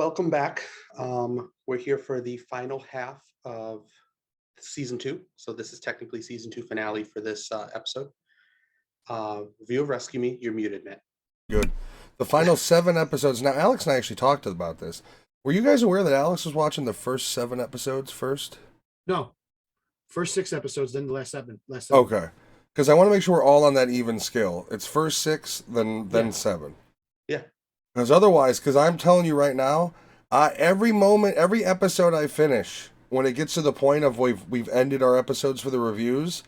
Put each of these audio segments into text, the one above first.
Welcome back. We're here for the final half of season two. So this is technically season two finale for this episode. View of Rescue Me, you're muted, Matt. Good. The final 7 episodes. Now, Alex and I actually talked about this. Were you guys aware that Alex was watching the first 7 episodes first? No. First 6 episodes, then the last seven. Okay. Because I want to make sure we're all on that even scale. It's first 6, then 7. Yeah. Because otherwise, because I'm telling you right now, every episode I finish, when it gets to the point of we've ended our episodes for the reviews,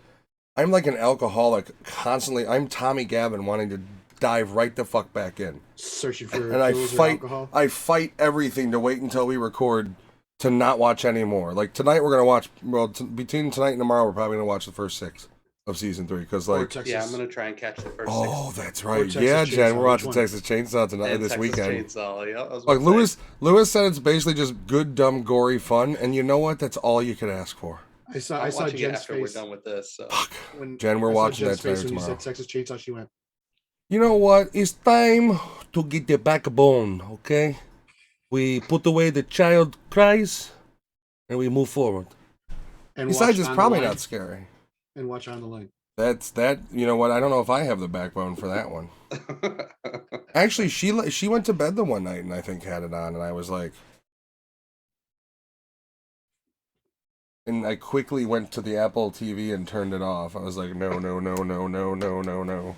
I'm like an alcoholic constantly. I'm Tommy Gavin wanting to dive right the fuck back in. Searching for and I fight everything to wait until we record to not watch anymore. Like tonight we're going to watch, between tonight and tomorrow we're probably going to watch the first 6 of season 3 because yeah, I'm gonna try and catch the first. Oh, 6. that's right. Yeah, Jen, we're watching Texas Chainsaw tonight And this Texas weekend. Chainsaw, yeah. Like Lewis said, it's basically just good, dumb, gory fun, and you know what? That's all you could ask for. I saw Jen's after face. we're done with this. So. Jen, we're watching that tonight or when tomorrow. you said Texas Chainsaw, she went. You know what? It's time to get the backbone. Okay, we put away the child cries, and we move forward. And besides, it's probably not scary. And watch On the Line. That's that. You know what? I don't know if I have the backbone for that one. Actually, she went to bed the one night and I think had it on, and I was like, and I quickly went to the Apple TV and turned it off. I was like, no.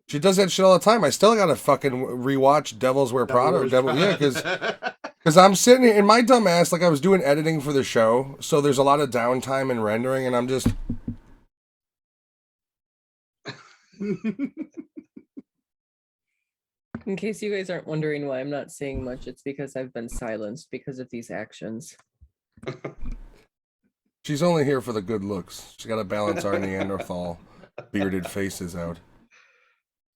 She does that shit all the time. I still gotta fucking rewatch Devils Wear Prada or Devil, yeah, because I'm sitting here in my dumb ass, like I was doing editing for the show, so there's a lot of downtime in rendering, and I'm just. In case you guys aren't wondering why I'm not saying much, it's because I've been silenced because of these actions. She's only here for the good looks. She's got to balance our Neanderthal bearded faces out.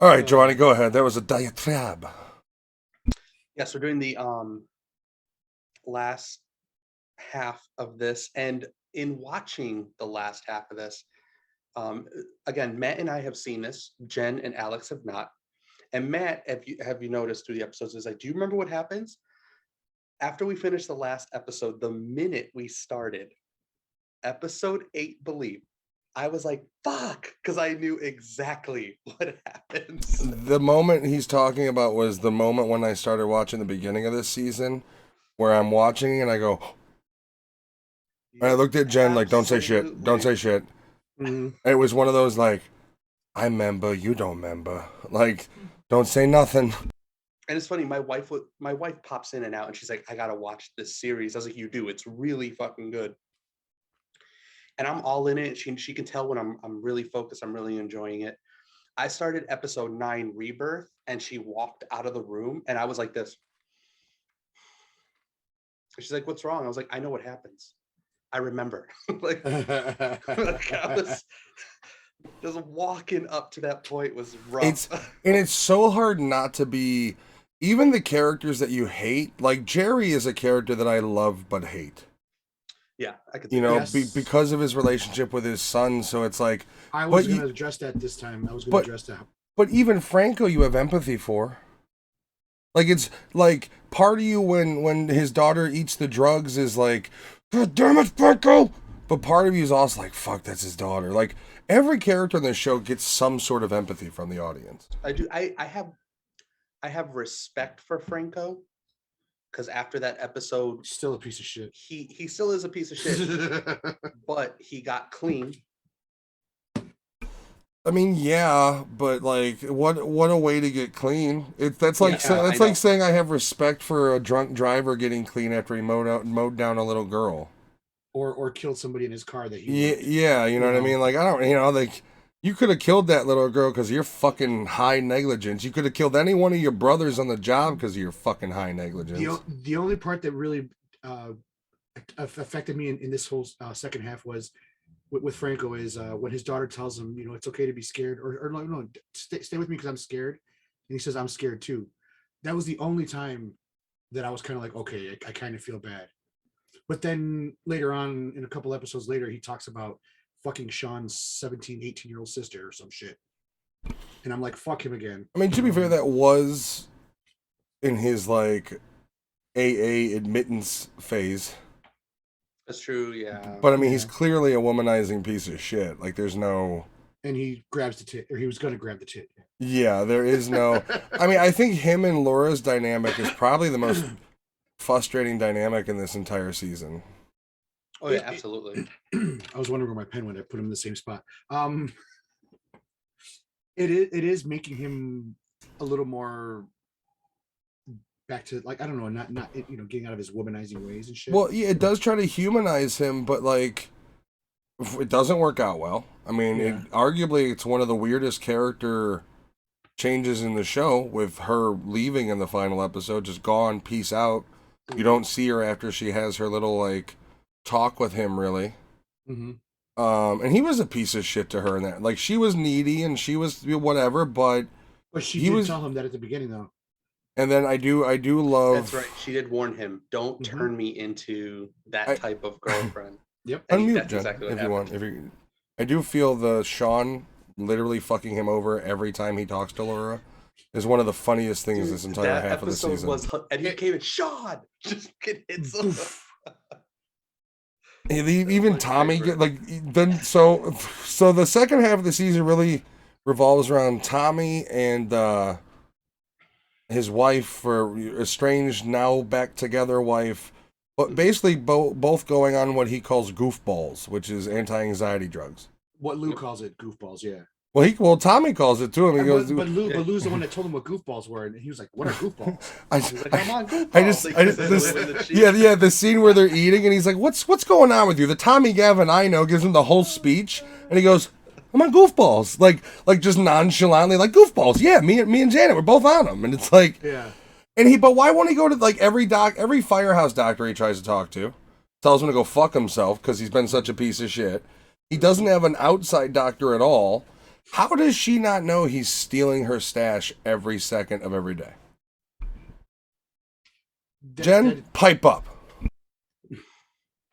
All right, Giovanni, go ahead. That was a diatribe. Yes, we're doing the last half of this, and in watching the last half of this, again, Matt and I have seen this. Jen and Alex have not. And Matt, have you noticed through the episodes, is like, do you remember what happens? After we finished the last episode, the minute we started episode 8, Believe, I was like, fuck, because I knew exactly what happens. The moment he's talking about was the moment when I started watching the beginning of this season, where I'm watching and I go, and I looked at Jen like, don't say shit, don't say shit. Mm-hmm. It was one of those like, I remember, you don't remember. Like, don't say nothing. And it's funny, my wife pops in and out and she's like, I gotta watch this series. I was like, you do, it's really fucking good. And I'm all in it. She can tell when I'm really focused, I'm really enjoying it. I started episode 9, Rebirth, and she walked out of the room and I was like this. She's like, what's wrong? I was like, I know what happens. I remember. like I was just walking up to that point was rough. It's so hard not to be, even the characters that you hate, like Jerry is a character that I love but hate. Yeah, I could. Because of his relationship with his son. So it's like I was going to address that this time. I was going to address that. But even Franco, you have empathy for. Like it's like part of you when his daughter eats the drugs is like, God damn it, Franco! But part of you is also like, fuck, that's his daughter. Like every character in the show gets some sort of empathy from the audience. I do. I have respect for Franco. Because after that episode, still a piece of shit. He still is a piece of shit, but he got clean. I mean, yeah, but like, what a way to get clean. That's like saying I have respect for a drunk driver getting clean after he mowed down a little girl, or killed somebody in his car that yeah, you know what I mean. Like I don't, like. You could have killed that little girl because of your fucking high negligence. You could have killed any one of your brothers on the job because of your fucking high negligence. The only part that really affected me in this whole second half was with Franco is when his daughter tells him, you know, it's okay to be scared, or no, stay with me because I'm scared. And he says, I'm scared too. That was the only time that I was kind of like, okay, I kind of feel bad. But then later on, in a couple episodes later, he talks about fucking Sean's 17, 18-year-old sister or some shit. And I'm like, fuck him again. I mean, to be fair, that was in his, like, AA admittance phase. That's true. Yeah. But I mean, he's Yeah. clearly a womanizing piece of shit. Like, there's no. And he grabs the tit, or he was going to grab the tit. Yeah, there is no. I mean, I think him and Laura's dynamic is probably the most frustrating dynamic in this entire season. Oh yeah, absolutely. I was wondering where my pen went. I put him in the same spot. It is making him a little more back to, like, I don't know, not getting out of his womanizing ways and shit. Well, yeah, it does try to humanize him, but like, it doesn't work out well. I mean, Yeah. arguably, it's one of the weirdest character changes in the show, with her leaving in the final episode, just gone, peace out. You don't see her after she has her little like talk with him, really. Mm-hmm. And he was a piece of shit to her in that. Like, she was needy and she was whatever, but But he was. tell him that at the beginning, though. And then I do love. That's right. She did warn him, "Don't Mhm. turn me into that type of girlfriend." Yep. And Unmute, that's Jen, exactly what if you want. happened. I do feel the Sean literally fucking him over every time he talks to Laura is one of the funniest things Dude, this entire that half of the episode season. was, and he came in, Sean, just get hits him. Even my Tommy favorite. then so the second half of the season really revolves around Tommy and his wife, or estranged now back together wife, but basically both going on what he calls goofballs, which is anti-anxiety drugs. What Lou calls it, goofballs. Yeah. Well, Tommy calls it to him. He goes, but Lou's the one that told him what goofballs were, and he was like, "What are goofballs?" He's like, "I'm on goofballs." I just Like, this, yeah, the scene where they're eating and he's like, what's going on with you? The Tommy Gavin I know gives him the whole speech, and he goes, I'm on goofballs, like just nonchalantly, like, goofballs. Yeah, me and Janet, we're both on them, and it's like, Yeah. but why won't he go to like every firehouse doctor he tries to talk to, tells him to go fuck himself because he's been such a piece of shit. He doesn't have an outside doctor at all. How does she not know he's stealing her stash every second of every day? Jen, pipe up.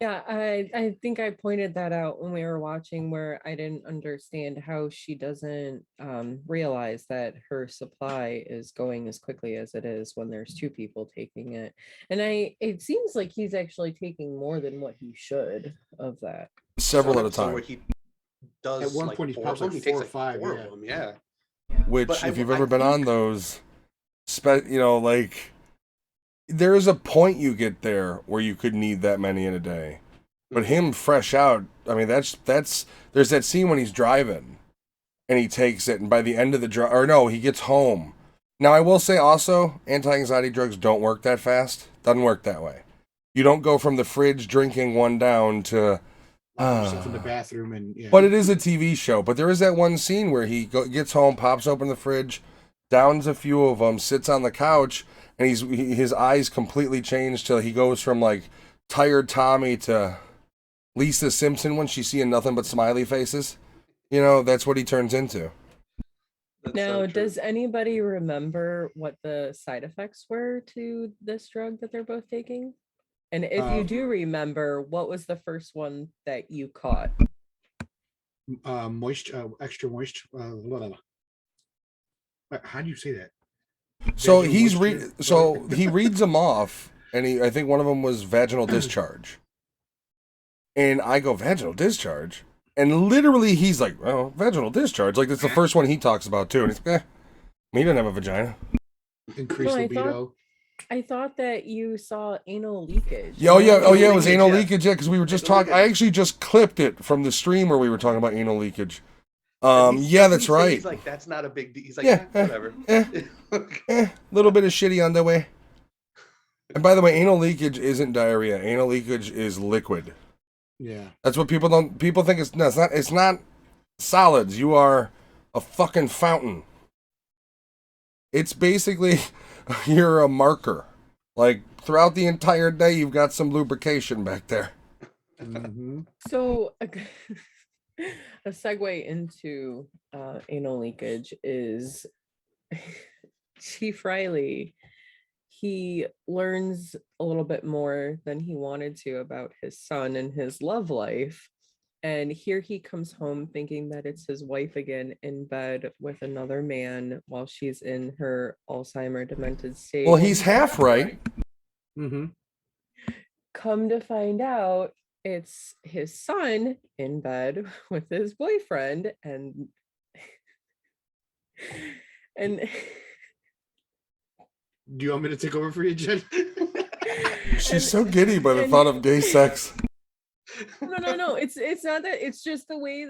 Yeah, I think I pointed that out when we were watching, where I didn't understand how she doesn't realize that her supply is going as quickly as it is when there's two people taking it. And it seems like he's actually taking more than what he should of that. Several at a So time. where he does, At one like, point, he four pops of them. like He takes 4 or like 5, four yeah. of them. Yeah. Which, But if you've I ever been on think- those, there is a point you get there where you could need that many in a day. But him fresh out, I mean, that's there's that scene when he's driving and he takes it, and by the end of the drive, or no, he gets home. Now, I will say also, anti-anxiety drugs don't work that fast. Doesn't work that way. You don't go from the fridge drinking one down to Yourself in the bathroom, and yeah. But it is a TV show. But there is that one scene where he gets home, pops open the fridge, downs a few of them, sits on the couch, and his eyes completely change till he goes from like tired Tommy to Lisa Simpson when she's seeing nothing but smiley faces. That's what he turns into. That's Now, so true. does anybody remember what the side effects were to this drug that they're both taking? And if you do remember, what was the first one that you caught? Extra moist. Blah, blah, blah. How do you say that? So Vaginal moisture? he reads them off, and I think one of them was vaginal discharge. And I go, vaginal discharge? And literally he's like, well, vaginal discharge. Like, that's the first one he talks about too. And he's like, he doesn't have a vagina. Increased No, libido. I thought that you saw anal leakage. Yeah, it was leakage, anal yeah. leakage, yeah, because we were just Anal talking. I leakage. actually just clipped it from the stream where we were talking about anal leakage. And he's- Yeah, he that's said right. He's like, that's not a big deal. He's like, Yeah, whatever. Little bit of shitty underwear. And by the way, anal leakage isn't diarrhea. Anal leakage is liquid. Yeah. That's what people think it's not solids. You are a fucking fountain. It's basically you're a marker. Like, throughout the entire day, you've got some lubrication back there. Mm-hmm. So a segue into anal leakage is Chief Riley. He learns a little bit more than he wanted to about his son and his love life. And here he comes home thinking that it's his wife again in bed with another man while she's in her Alzheimer demented state. Well, he's half right. Mm-hmm. Come to find out, it's his son in bed with his boyfriend, and Do you want me to take over for you, Jen? She's so giddy by the thought of gay sex. no, it's not that, it's just the way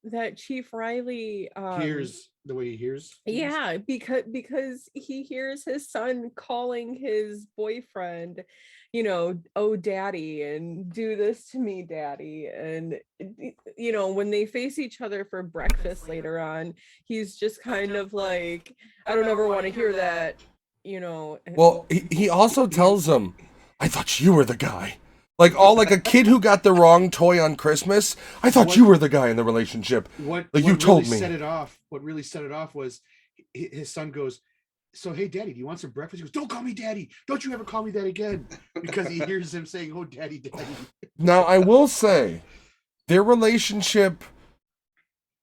that Chief Riley Hears the way he hears things. yeah, because he hears his son calling his boyfriend, oh daddy, and do this to me daddy, and when they face each other for breakfast later on, he's just kind of like, I don't ever want to hear that. Well, he also tells him, I thought you were the guy. Like a kid who got the wrong toy on Christmas. I thought you were the guy in the relationship. What you told really me. set it off? What really set it off was his son goes, "So hey, daddy, do you want some breakfast?" He goes, "Don't call me daddy. Don't you ever call me that again," because he hears him saying, "Oh, daddy, daddy." Now, I will say, their relationship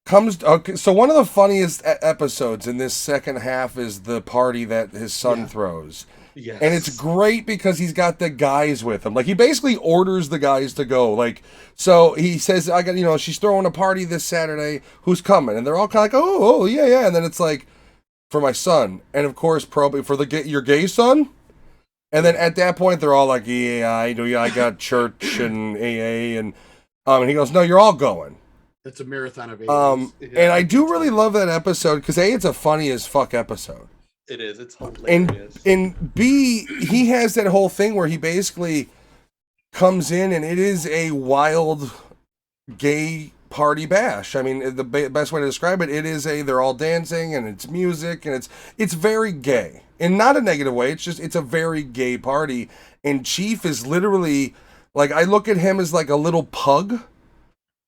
comes. Okay, so one of the funniest episodes in this second half is the party that his son throws. Yes. And it's great because he's got the guys with him. Like, he basically orders the guys to go. Like, so he says, I got, she's throwing a party this Saturday. Who's coming? And they're all kind of like, oh, yeah, yeah. And then it's like, for my son. And of course, probably for your gay son. And then at that point, they're all like, yeah, I do. Yeah, I got church and AA. And he goes, no, you're all going. That's a marathon of ages. And I do really love that episode because A, it's a funny as fuck episode. It is. It's hilarious. And B, he has that whole thing where he basically comes in and it is a wild gay party bash. I mean, the best way to describe it, they're all dancing and it's music and it's very gay. In not a negative way, it's a very gay party. And Chief is literally, like, I look at him as like a little pug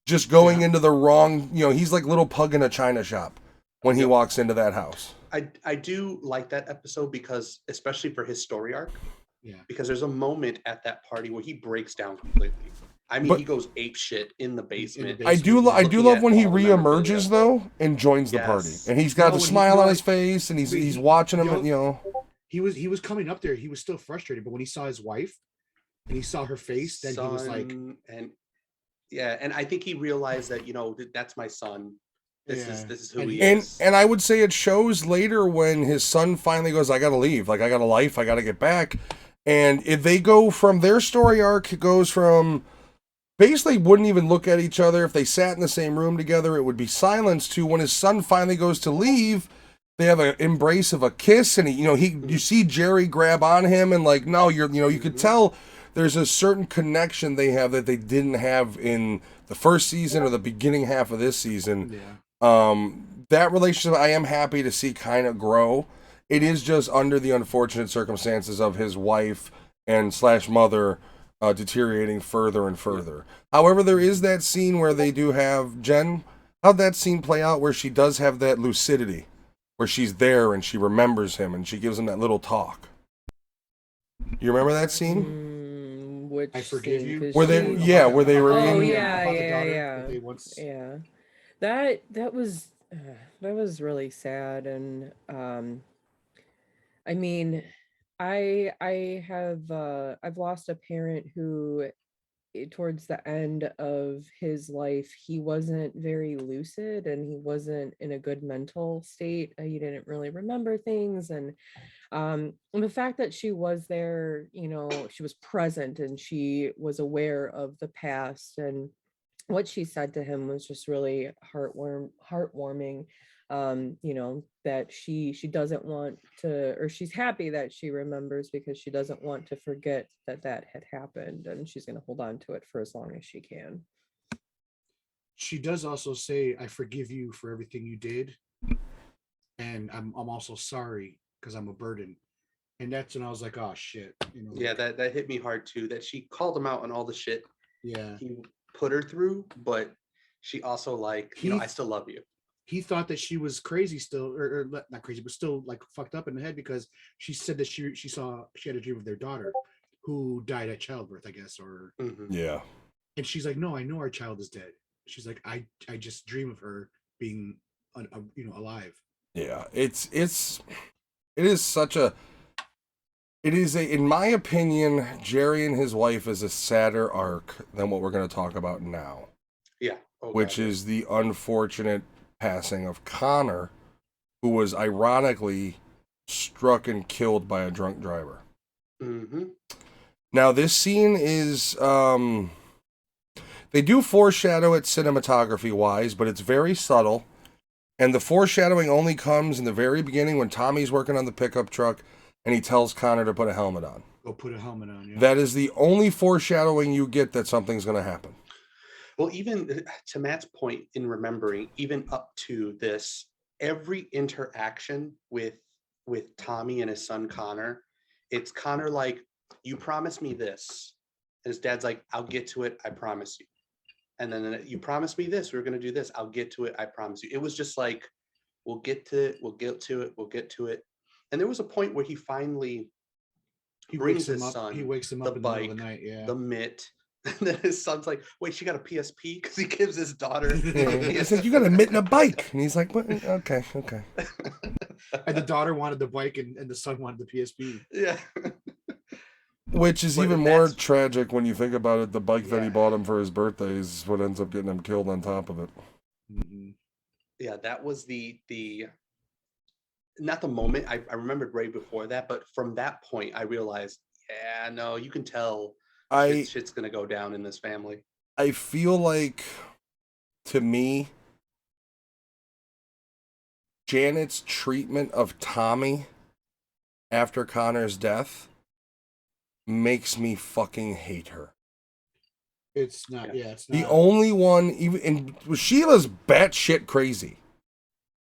just going into the wrong, he's like little pug in a china shop when he walks into that house. I do like that episode because, especially for his story arc, because there's a moment at that party where he breaks down completely. I mean, he goes ape shit in the basement. I do love when he reemerges though and joins the party, and he's got the smile on his face, and he's watching him. He was coming up there. He was still frustrated, but when he saw his wife and he saw her face, then he was like, and I think he realized that that's my son. This is who he is. And I would say it shows later when his son finally goes, I gotta leave. Like, I got a life, I gotta get back. And if they go from their story arc, it goes from basically wouldn't even look at each other. If they sat in the same room together, it would be silence, to when his son finally goes to leave, they have an embrace of a kiss, and you see Jerry grab on him and like, no, you could tell there's a certain connection they have that they didn't have in the first season or the beginning half of this season. That relationship I am happy to see kind of grow. It is just under the unfortunate circumstances of his wife and / mother deteriorating further and further. However, there is that scene where they do have Jen. How'd that scene play out where she does have that lucidity, where she's there and she remembers him and she gives him that little talk? You remember that scene? Which I forgive you. Where they were. Oh yeah. That was really sad, and I mean, I've lost a parent who, towards the end of his life, he wasn't very lucid and he wasn't in a good mental state. He didn't really remember things, and the fact that she was there, she was present and she was aware of the past, and what she said to him was just really heartwarming. That she doesn't want to, or she's happy that she remembers because she doesn't want to forget that had happened, and she's going to hold on to it for as long as she can. She does also say, I forgive you for everything you did, and I'm also sorry because I'm a burden. And that's when I was like, oh shit. That hit me hard too, that she called him out on all the shit he put her through, but she also I still love you. He thought that she was crazy still, or not crazy, but still like fucked up in the head, because she said that she had a dream of their daughter who died at childbirth, I guess, or yeah. And she's like, no, I know our child is dead. She's like, I just dream of her being alive. Yeah, it is such a It is in my opinion, Jerry and his wife is a sadder arc than what we're going to talk about now, Yeah. Oh, which God. is the unfortunate passing of Connor, who was ironically struck and killed by a drunk driver. Mm-hmm. Now, this scene is, they do foreshadow it cinematography-wise, but it's very subtle, and the foreshadowing only comes in the very beginning when Tommy's working on the pickup truck, and he tells Connor to put a helmet on. Go put a helmet on. Yeah. That is the only foreshadowing you get that something's going to happen. Well, even to Matt's point in remembering, even up to this, every interaction with Tommy and his son Connor, it's Connor like, you promised me this. And his dad's like, I'll get to it, I promise you. And then you promised me this, we were gonna do this, I'll get to it, I promise you. It was just like, we'll get to it, we'll get to it, we'll get to it. And there was a point where he finally brings his son, He wakes him up the in the middle bike, of the night. Yeah. the mitt. And then his son's like, wait, she got a PSP? Because he gives his daughter a He said, PSP. you got a mitt and a bike. And he's like, what? Okay. And the daughter wanted the bike, and the son wanted the PSP. Yeah. Which is But even more that's- tragic when you think about it. The bike that he Yeah. bought him for his birthday is what ends up getting him killed on top of it. Mhm. Yeah, that was the not the moment. I remembered right before that, but from that point I realized, yeah, no, you can tell shit's gonna go down in this family. I feel like, to me, Janet's treatment of Tommy after Connor's death makes me fucking hate her. It's not. Yeah. Yeah. It's The not. only one, even and Sheila's batshit crazy.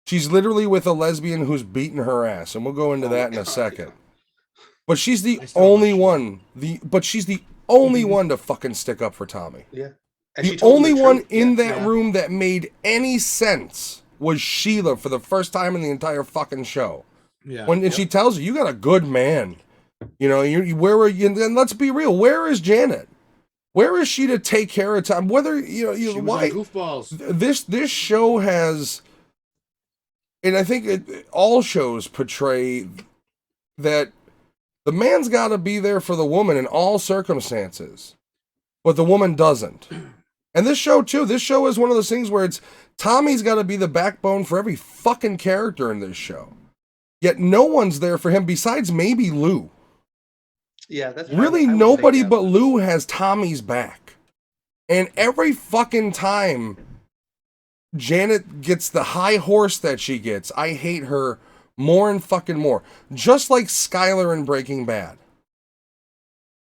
She's literally with a lesbian who's beating her ass, and we'll go into Oh that my in a God, second. yeah. But she's the I still love only Sheila. one. But she's the only Mhm. one to fucking stick up for Tommy. Yeah. And The she told him only the one truth. in Yeah. that Yeah. room that made any sense was Sheila for the first time in the entire fucking show. Yeah. When and she tells her, "You got a good man," you know. Where were you? And let's be real. Where is Janet? Where is she to take care of Tom? Whether She was why on Goofballs. this show has, and I think all shows portray that the man's got to be there for the woman in all circumstances, but the woman doesn't. And this show too. This show is one of those things where it's Tommy's got to be the backbone for every fucking character in this show. Yet no one's there for him besides maybe Lou. Yeah, that's Really, I would say nobody that. but Lou has Tommy's back. And every fucking time Janet gets the high horse that she gets, I hate her more and fucking more. Just like Skylar in Breaking Bad.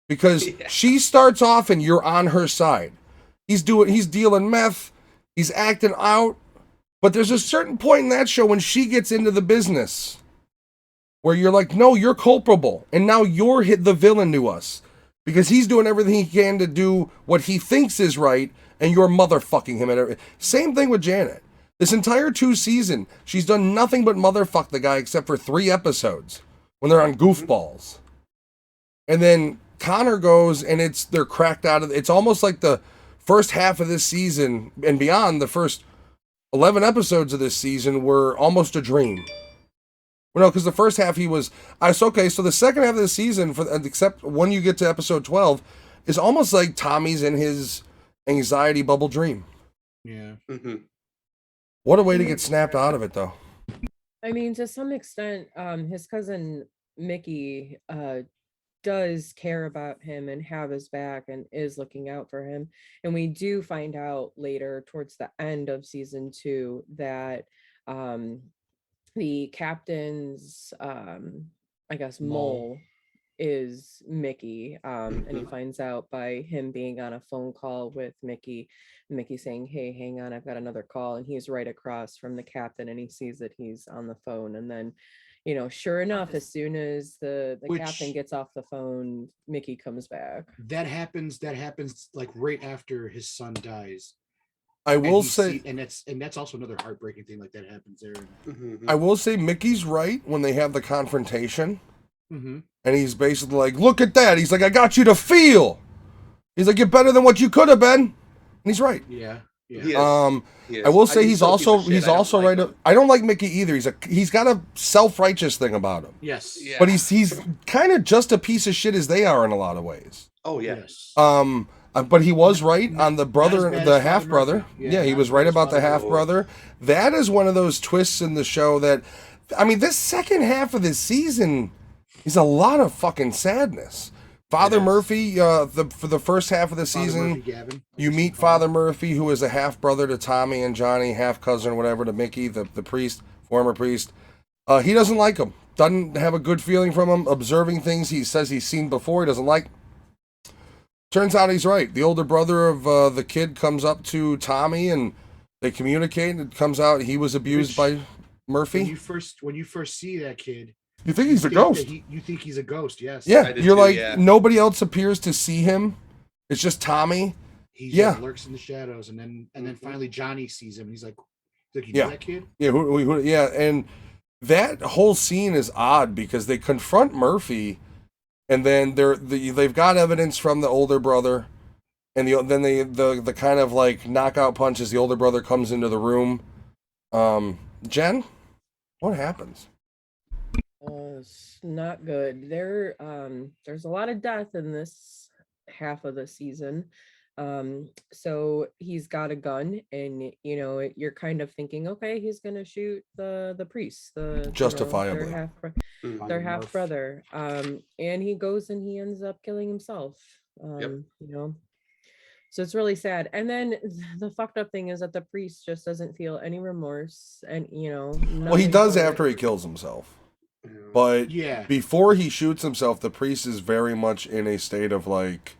Because Yeah. she starts off and you're on her side. He's dealing meth, he's acting out, but there's a certain point in that show when she gets into the business where you're like, no, you're culpable, and now you're the villain to us because he's doing everything he can to do what he thinks is right, and you're motherfucking him. And same thing with Janet. This entire 2 season, she's done nothing but motherfuck the guy except for 3 episodes when they're on Goofballs, and then Connor goes and they're cracked out of. It's almost like the first half of this season and beyond, the first 11 episodes of this season were almost a dream. Well, no, because the first half okay. So the second half of the season, except when you get to episode 12, is almost like Tommy's in his anxiety bubble dream. Yeah. Mm-hmm. What a way to get snapped out of it, though. I mean, to some extent, his cousin Mickey does care about him and have his back and is looking out for him. And we do find out later towards the end of season 2 that the captain's I guess mole is Mickey. And he finds out by him being on a phone call with Mickey saying, hey, hang on, I've got another call. And he's right across from the captain and he sees that he's on the phone. And then, sure enough, as soon as the captain gets off the phone, Mickey comes back. That happens like right after his son dies. I will say, and that's also another heartbreaking thing like that happens there. Mm-hmm. I will say Mickey's right when they have the confrontation. Mm-hmm. And he's basically like, look at that. He's like, I got you to feel. He's like, you're better than what you could have been. And he's right. Yeah. Yeah. He is. He I is. will say He's he's still a piece of also shit. he's I don't also like right. him. I don't like Mickey either. He's got a self-righteous thing about him. Yes. Yeah. But he's kind of just a piece of shit as they are in a lot of ways. Oh yeah. Yes. But he was right on the Not as brother, bad the as Father half brother. Murphy. Yeah, he not was as right bad as about the Father half Murphy. brother. That is one of those twists in the show that, I mean, this second half of this season is a lot of fucking sadness. Father It is. Murphy, for the first half of the Father season, Murphy, Gavin. you meet Father Murphy, who is a half brother to Tommy and Johnny, half cousin, whatever, to Mickey, the priest, former priest. He doesn't like him. Doesn't have a good feeling from him. Observing things he says he's seen before, he doesn't like. Turns out he's right. The older brother of the kid comes up to Tommy and they communicate, and it comes out he was abused by Murphy. When you first see that kid, You think he's a think ghost? that you think he's a ghost. Yes. Yeah, I did you're too, like, yeah. nobody else appears to see him. It's just Tommy. He Yeah. just lurks in the shadows, and then finally Johnny sees him. And he's like, you Yeah. know that kid? Yeah, yeah, and that whole scene is odd because they confront Murphy, and then they've got evidence from the older brother, and then the kind of like knockout punches. The older brother comes into the room. Jen, what happens? It's not good. There's a lot of death in this half of the season. So he's got a gun, and you're kind of thinking, okay, he's gonna shoot the priest, Justifiably. their half brother. And he goes and he ends up killing himself. Yep. So it's really sad. And then the fucked up thing is that the priest just doesn't feel any remorse, and Well, he nothing does for it. after he kills himself. But Yeah. before he shoots himself, the priest is very much in a state of like,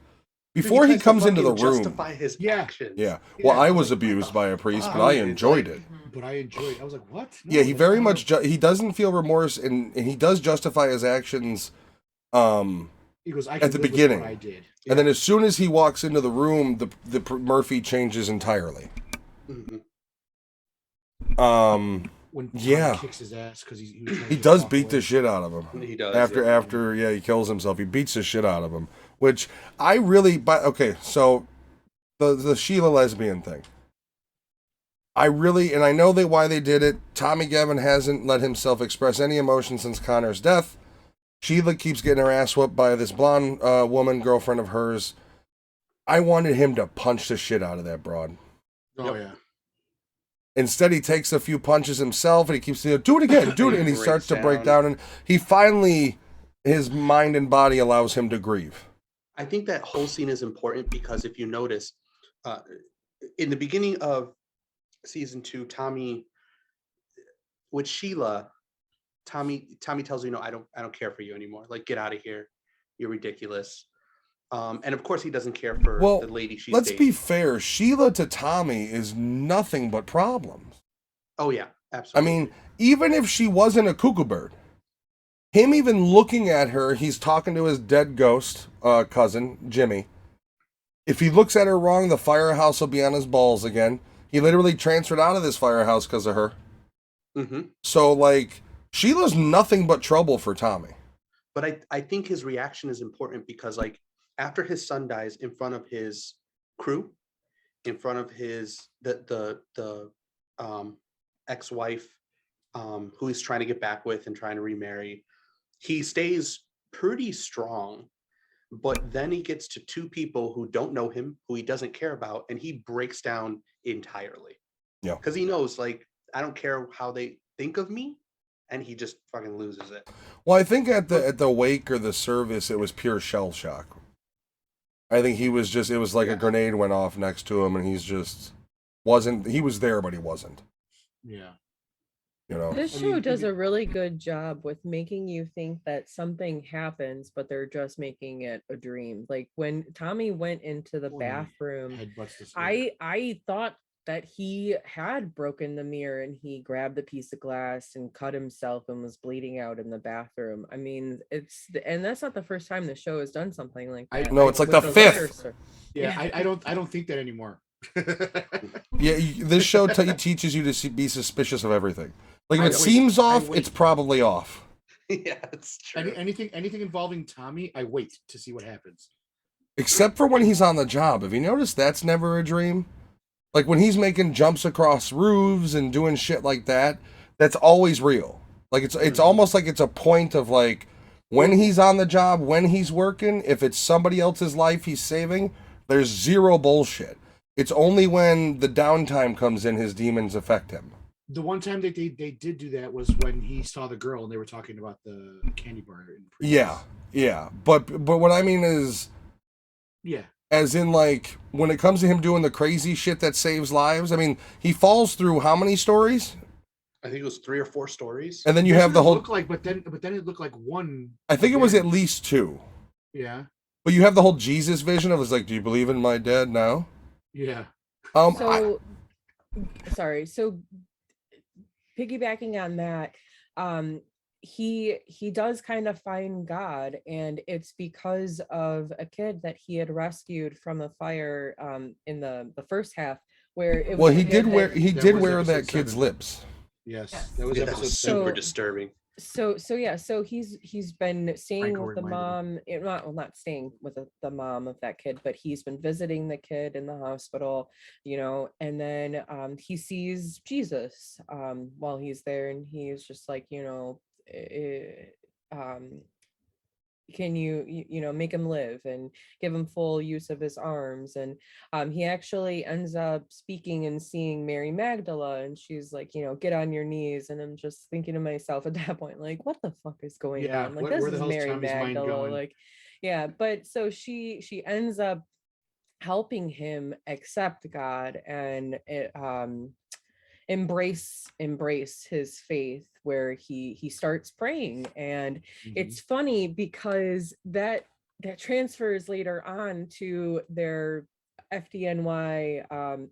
before he tries to comes into the fucking room. justify his Yeah. actions. Yeah. Well, Yeah, I I was was like, abused by a priest, but fuck? I It's enjoyed like- it. But I enjoyed it. I was like, what? No, Yeah, he that's very not much how- he doesn't feel remorse, and he does justify his actions. He goes, I at can the live with beginning. what I did. And then as soon as he walks into the room, the Murphy changes entirely. Mhm. When Tommy Yeah. kicks his ass because he was trying He to does walk beat away. the shit out of him. He does. After he kills himself, he beats the shit out of him. Which I really, okay, so the Sheila lesbian thing. I really, and I know why they did it. Tommy Gavin hasn't let himself express any emotion since Connor's death. Sheila keeps getting her ass whooped by this blonde woman, girlfriend of hers. I wanted him to punch the shit out of that broad. Oh, Yep. yeah. Instead, he takes a few punches himself, and he keeps saying, do it again, do it, and he Breaks starts to break down. down, and he finally, his mind and body allows him to grieve. I think that whole scene is important because if you notice, in the beginning of season 2, Tommy with Sheila, Tommy tells her, I don't care for you anymore. Like, get out of here. You're ridiculous. And of course, he doesn't care for Well, the lady she's let's dating. be fair. Sheila to Tommy is nothing but problems. Oh yeah, I absolutely. mean, even if she wasn't a cuckoo bird, him even looking at her, he's talking to his dead ghost cousin, Jimmy. If he looks at her wrong, the firehouse will be on his balls again. He literally transferred out of this firehouse because of her. Mm-hmm. So, like, Sheila's nothing but trouble for Tommy. But I think his reaction is important because, like, after his son dies in front of his crew, in front of his the ex-wife, who he's trying to get back with and trying to remarry, he stays pretty strong. But then he gets to two people who don't know him, who he doesn't care about, and he breaks down entirely. Yeah. Because he knows, like, I don't care how they think of me, and he just fucking loses it. Well, I think at the wake or the service, it was pure shell shock. I think he was just, it was like a grenade went off next to him, and he was there, but he wasn't. Yeah. You know? This I show mean, does a really good job with making you think that something happens, but they're just making it a dream. Like when Tommy went into the When he bathroom, Headbutts this guy. I thought that he had broken the mirror and he grabbed a piece of glass and cut himself and was bleeding out in the bathroom. I mean, and that's not the first time the show has done something like that. No, it's like with the those other fifth. Yeah, I don't think that anymore. Yeah, this show teaches you to be suspicious of everything. Like if I it wait, seems I off, wait. it's probably off. Yeah, it's true. Anything involving Tommy, I wait to see what happens. Except for when he's on the job. Have you noticed that's never a dream? Like when he's making jumps across roofs and doing shit like that, that's always real. Like it's almost like it's a point of like when he's on the job, when he's working, if it's somebody else's life he's saving, there's zero bullshit. It's only when the downtime comes in his demons affect him. The one time they did do that was when he saw the girl and they were talking about the candy bar. Yeah, yeah. But what I mean is, yeah. as in like when it comes to him doing the crazy shit that saves lives. I mean, he falls through how many stories? I think it was 3 or 4 stories. And then you That's have what the it whole. looked like, but then it looked like one. I think it was at again. least 2. Yeah. But you have the whole Jesus vision of, it's like, do you believe in my dad now? Yeah. So sorry. So piggybacking on that, he does kind of find God, and it's because of a kid that he had rescued from a fire in the first half, where it Well, was he a did kid wear that- he That did was wear episode that kid's 7. lips. Yes. Yes. That was Yeah, that episode was 7. super So- disturbing. so yeah, so he's been staying Franco with the reminded mom, not staying with the mom of that kid, but he's been visiting the kid in the hospital, and then he sees Jesus while he's there, and he's just like, um can you make him live and give him full use of his arms. And he actually ends up speaking and seeing Mary Magdala, and she's like, get on your knees. And I'm just thinking to myself at that point, like, what the fuck is going Yeah, on? Like, where this the is hell's Mary Tommy's mind Magdala, going? like, yeah. But so she ends up helping him accept God and embrace his faith, where he starts praying. And it's funny because that transfers later on to their FDNY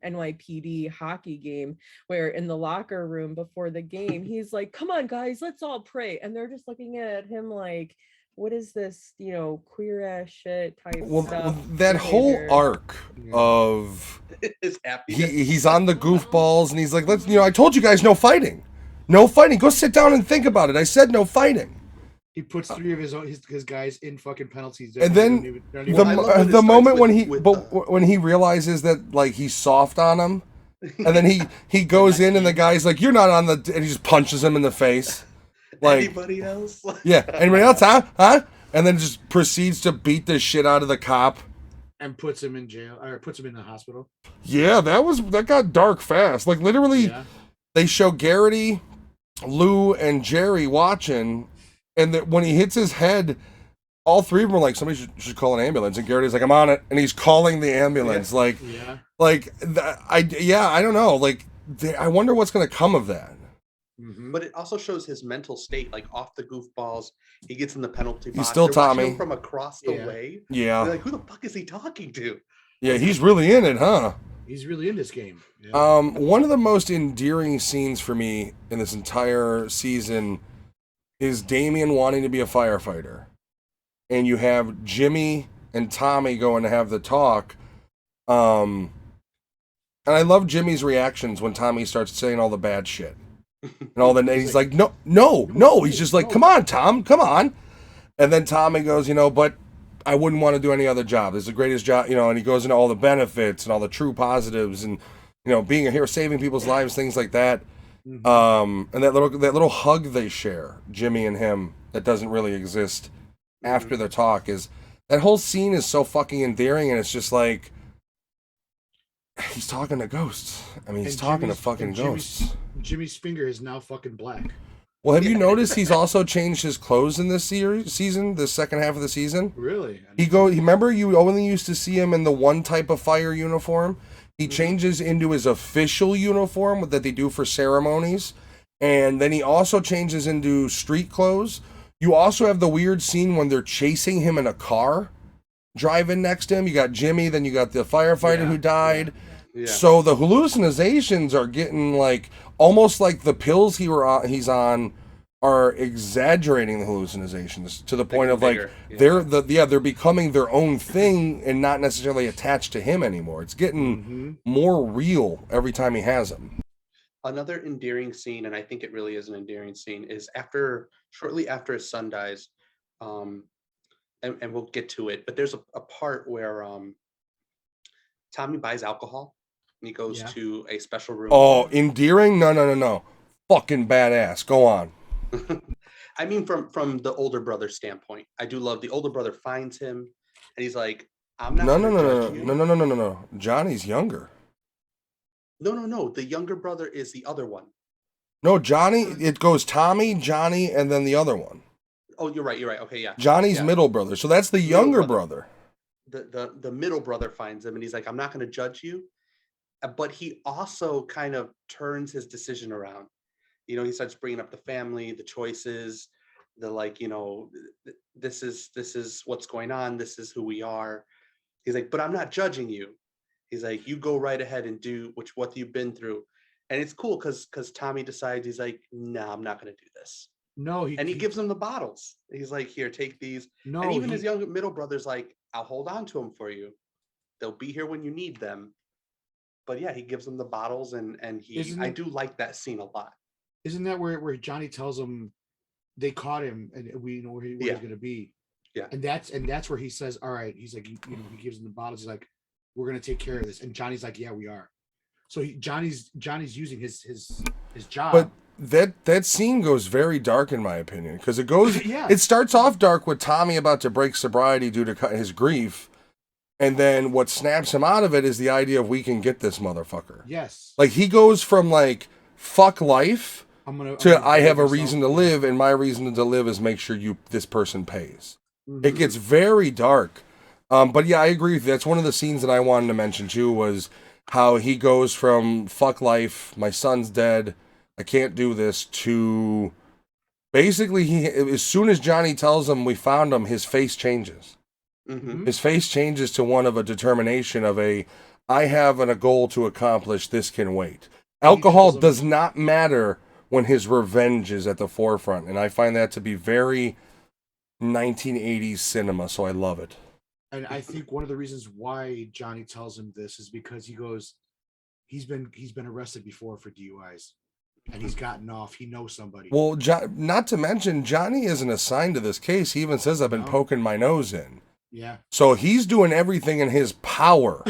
NYPD hockey game, where in the locker room before the game he's like, come on guys, let's all pray, and they're just looking at him like, what is this, queer ass shit type stuff. That whole behavior. arc of His happiness. he's on the goofballs and he's like, let's, I told you guys no fighting. No fighting. Go sit down and think about it. I said no fighting. He puts 3 of his guys in fucking penalties. And then Well, I love when it the starts moment when with when he realizes that like he's soft on him, and then he goes in and the guy's like, you're not on the, and he just punches him in the face. Like, anybody else? yeah, anybody else, huh? And then just proceeds to beat the shit out of the cop. and puts him in jail, or puts him in the hospital. Yeah, that got dark fast. Like literally, Yeah. they show Garrity, Lou, and Jerry watching, and that when he hits his head, all 3 of them are like, somebody should call an ambulance. And Garrity's like, I'm on it, and he's calling the ambulance. Yeah. I don't know. Like, I wonder what's gonna come of that. But it also shows his mental state, like off the goofballs. He gets in the penalty box. He's still They're watching Tommy. him from across the Yeah. way. Yeah, They're like, who the fuck is he talking to? yeah, he's really in it, huh? He's really in this game. Yeah. One of the most endearing scenes for me in this entire season is Damien wanting to be a firefighter. And you have Jimmy and Tommy going to have the talk. And I love Jimmy's reactions when Tommy starts saying all the bad shit. And all that, and he's like, no. He's just like, come on, Tom, come on. And then Tommy goes, but I wouldn't want to do any other job. This is the greatest job, and he goes into all the benefits and all the true positives and, being a hero, saving people's lives, things like that. And that little hug they share, Jimmy and him, that doesn't really exist after the talk, is that whole scene is so fucking endearing, and it's just like, he's talking to ghosts. I mean, he's And talking to Jimmy's- fucking and Ghosts. Jimmy's finger is now fucking black. Well, have you noticed he's also changed his clothes in this season, the second half of the season? Really? Remember you only used to see him in the one type of fire uniform? He changes into his official uniform that they do for ceremonies. And then he also changes into street clothes. You also have the weird scene when they're chasing him in a car, driving next to him. You got Jimmy, then you got the firefighter who died. Yeah. So the hallucinations are getting like almost like the pills he's on are exaggerating the hallucinations to the point of like bigger. they're becoming their own thing and not necessarily attached to him anymore. It's getting more real every time he has them. Another endearing scene, and I think it really is an endearing scene, is shortly after his son dies, and we'll get to it, but there's a part where Tommy buys alcohol, and he goes Yeah. to a special room. Oh, endearing? No. Fucking badass. Go on. I mean, from the older brother standpoint, I do love the older brother finds him, and he's like, "I'm not No. going to judge you." No. Johnny's younger. No. The younger brother is the other one. No, Johnny, it goes Tommy, Johnny, and then the other one. Oh, you're right. Okay, yeah. Johnny's Yeah. middle brother. So that's the Middle younger brother. brother. The middle brother finds him, and he's like, "I'm not going to judge you," but he also kind of turns his decision around. He starts bringing up the family, the choices, the like, this is what's going on. This is who we are. He's like, but I'm not judging you. He's like, you go right ahead and do what you've been through. And it's cool because Tommy decides, he's like, no, I'm not going to do this. No, He gives him the bottles. He's like, here, take these. No, and even his young middle brother's like, I'll hold on to them for you. They'll be here when you need them. But yeah, he gives him the bottles, and I do like that scene a lot. Isn't that where Johnny tells him they caught him and we know where he's going to be? Yeah. And that's where he says, all right. He's like, he gives him the bottles. He's like, we're going to take care of this. And Johnny's like, yeah, we are. So Johnny's using his job. But that scene goes very dark in my opinion, because it goes, Yeah. It starts off dark with Tommy about to break sobriety due to his grief. And then what snaps him out of it is the idea of we can get this motherfucker. Yes. Like he goes from like, fuck life, I have a myself. reason to live, and my reason to live is make sure this person pays. Mm-hmm. It gets very dark. But yeah, I agree with you. That's one of the scenes that I wanted to mention too, was how he goes from fuck life, my son's dead, I can't do this, to basically as soon as Johnny tells him we found him, his face changes. Mm-hmm. His face changes to one of a determination of I have a goal to accomplish, this can wait. Alcohol does not matter when his revenge is at the forefront, and I find that to be very 1980s cinema, so I love it. And I think one of the reasons why Johnny tells him this is because he goes, he's been arrested before for DUIs, and he's gotten off. He knows somebody. Well, not to mention, Johnny isn't assigned to this case. He even says, I've been poking my nose in. Yeah. So he's doing everything in his power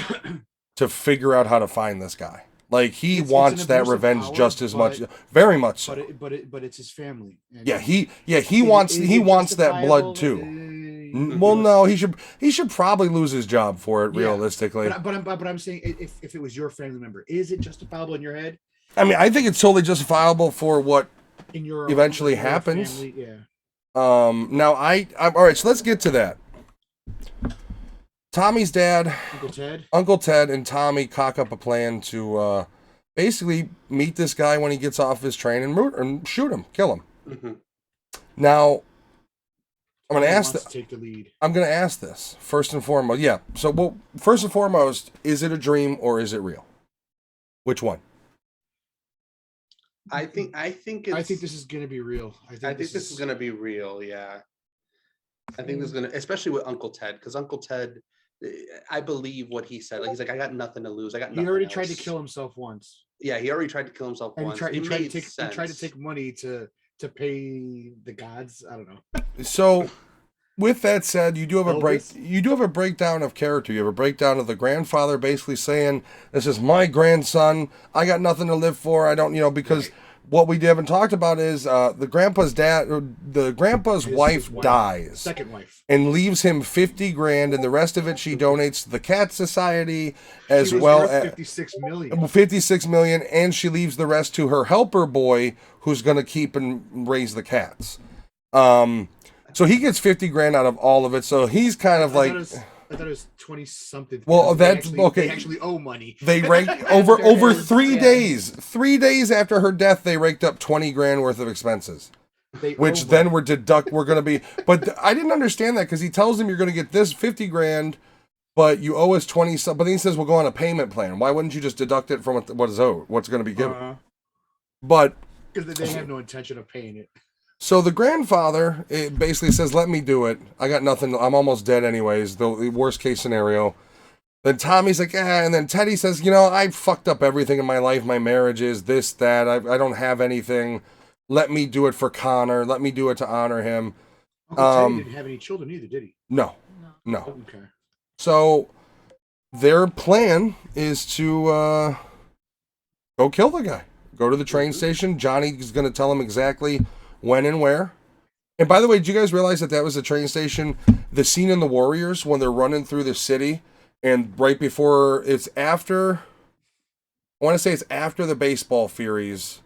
to figure out how to find this guy. Like he wants that revenge just as much, very much so. But it's his family. And he wants that blood too. Well, no, he should probably lose his job for it, realistically. But I'm saying, if it was your family member, is it justifiable in your head? I mean, I think it's totally justifiable for what eventually happens. Family, yeah. Now I'm all right. So let's get to that. Tommy's dad, Uncle Ted, and Tommy cock up a plan to basically meet this guy when he gets off his train and shoot him, kill him. Mm-hmm. Now, I'm going to ask take the lead. I'm going to ask this first and foremost. Yeah. So, first and foremost, is it a dream or is it real? Which one? I think this is going to be real. I think this is going to be real. Yeah. I think this is going to, especially with Uncle Ted, because Uncle Ted, I believe what he said. Like, he's like, I got nothing to lose. I got nothing. He already else. tried to kill himself once. Yeah, he already tried to kill himself once. He tried to take money to pay the gods. I don't know. So, with that said, you do have a breakdown of character. You have a breakdown of the grandfather basically saying, "This is my grandson. I got nothing to live for. I don't, because." Right. What we haven't talked about is the grandpa's wife dies, second wife, and leaves him $50,000, and the rest of it she donates to the Cat Society as well as $56 million, and she leaves the rest to her helper boy, who's going to keep and raise the cats. So he gets $50,000 out of all of it. So he's kind of like. I thought it was 20-something. Well, that's okay. They actually owe money. They raked over 3 days. 3 days after her death, they raked up $20,000 worth of expenses, which then we're going to be. But I didn't understand that, because he tells them you're going to get this $50,000, but you owe us 20. But then he says we'll go on a payment plan. Why wouldn't you just deduct it from what is owed? What's going to be given? But because they have no intention of paying it. So the grandfather basically says, let me do it. I got nothing. I'm almost dead anyways, the worst case scenario. Then Tommy's like, and then Teddy says, I fucked up everything in my life. My marriages, this, that. I don't have anything. Let me do it for Connor. Let me do it to honor him. Uncle Teddy didn't have any children either, did he? No. Okay. So their plan is to go kill the guy. Go to the train station. Johnny's going to tell him exactly when and where. And by the way, did you guys realize that was the train station? The scene in The Warriors when they're running through the city, and right before it's after, I want to say it's after the baseball Furies,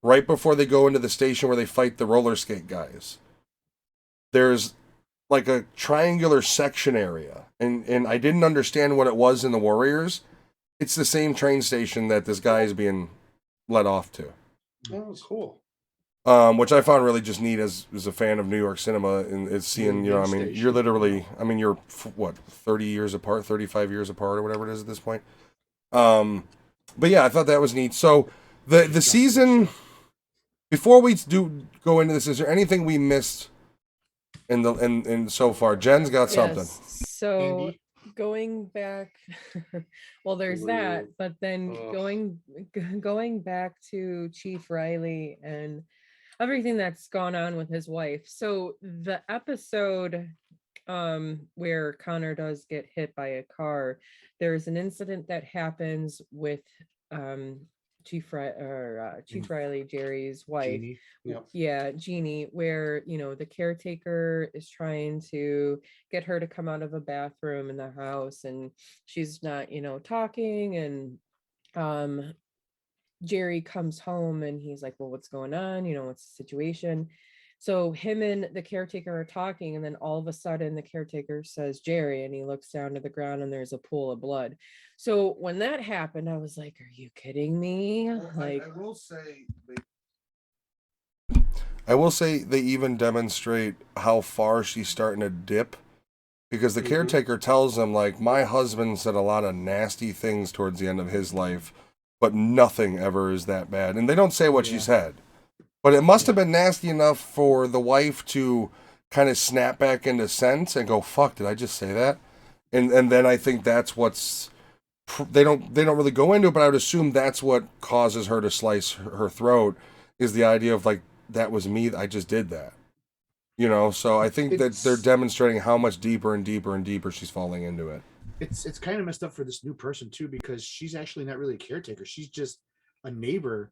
right before they go into the station where they fight the roller skate guys. There's like a triangular section area, and I didn't understand what it was in The Warriors. It's the same train station that this guy is being led off to. Oh, cool. Which I found really just neat as a fan of New York cinema, and it's seeing, you know, I mean, you're literally, I mean, you're what, 30 years apart, 35 years apart, or whatever it is at this point. But yeah, I thought that was neat. So the season, before we do go into this, is there anything we missed in so far? Jen's got something. Yes. So Andy? going back, well, there's that, but then going back to Chief Riley and everything that's gone on with his wife. So the episode where Connor does get hit by a car, there's an incident that happens with Chief Riley, Jerry's wife. Jeannie. Yeah, Jeannie, where, you know, the caretaker is trying to get her to come out of a bathroom in the house, and she's not, you know, talking, and Jerry comes home and he's like, well, what's going on? You know, what's the situation? So him and the caretaker are talking, and then all of a sudden the caretaker says, Jerry, and he looks down to the ground and there's a pool of blood. So when that happened, I was like, are you kidding me? Like, I will say they even demonstrate how far she's starting to dip, because the caretaker tells him, like, my husband said a lot of nasty things towards the end of his life, but nothing ever is that bad. And they don't say what she said, but it must have been nasty enough for the wife to kind of snap back into sense and go, fuck, did I just say that? And then I think that's what's, they don't really go into it, but I would assume that's what causes her to slice her throat, is the idea of, like, that was me, I just did that. You know, so I think that they're demonstrating how much deeper and deeper and deeper she's falling into it. It's kind of messed up for this new person too, because she's actually not really a caretaker. She's just a neighbor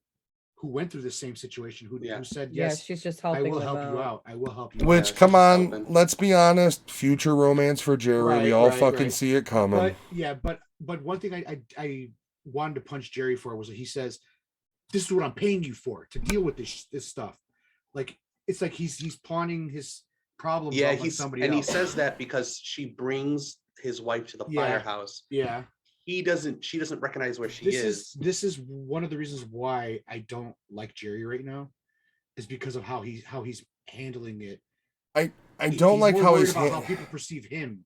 who went through the same situation, who said, yes, she's just I helping will them help you out. out. I will help you Which, out. come on, helping. let's be honest, future romance for Jerry. We all Right, fucking right. see it coming. But one thing I wanted to punch Jerry for was that he says, this is what I'm paying you for, to deal with this stuff. Like, it's like he's pawning his problems off on somebody else. He says that because she brings his wife to the firehouse. Yeah. She doesn't recognize where she is. This is one of the reasons why I don't like Jerry right now, is because of how he's handling it. I don't like how he's how people perceive him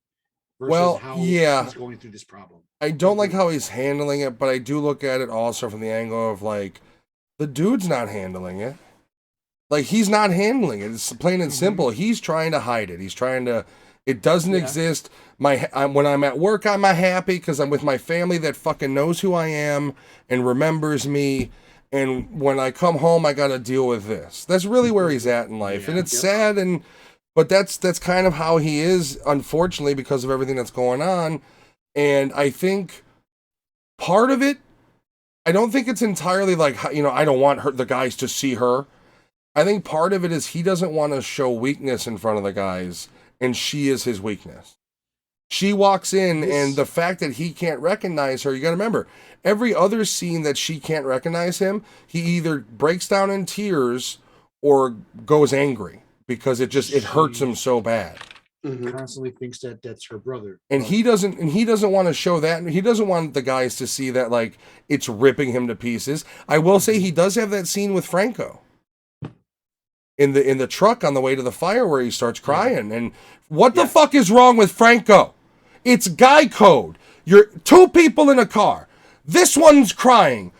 versus how he's going through this problem. I don't like how he's handling it, but I do look at it also from the angle of, like, the dude's not handling it. Like, he's not handling it. It's plain and simple. He's trying to hide it. He's trying to. It doesn't exist. When I'm at work, I'm happy because I'm with my family that fucking knows who I am and remembers me. And when I come home, I got to deal with this. That's really where he's at in life, and it's sad. But that's kind of how he is, unfortunately, because of everything that's going on. And I think part of it, I don't think it's entirely like, you know, I don't want the guys to see her. I think part of it is he doesn't want to show weakness in front of the guys, and she is his weakness. She walks in, and the fact that he can't recognize her, you got to remember, every other scene that she can't recognize him, he either breaks down in tears or goes angry because it hurts him so bad. Constantly thinks that that's her brother, and he doesn't want to show that. He doesn't want the guys to see that, like, it's ripping him to pieces. I will say he does have that scene with Franco in the truck on the way to the fire where he starts crying. And what the fuck is wrong with Franco? It's guy code. You're two people in a car. This one's crying.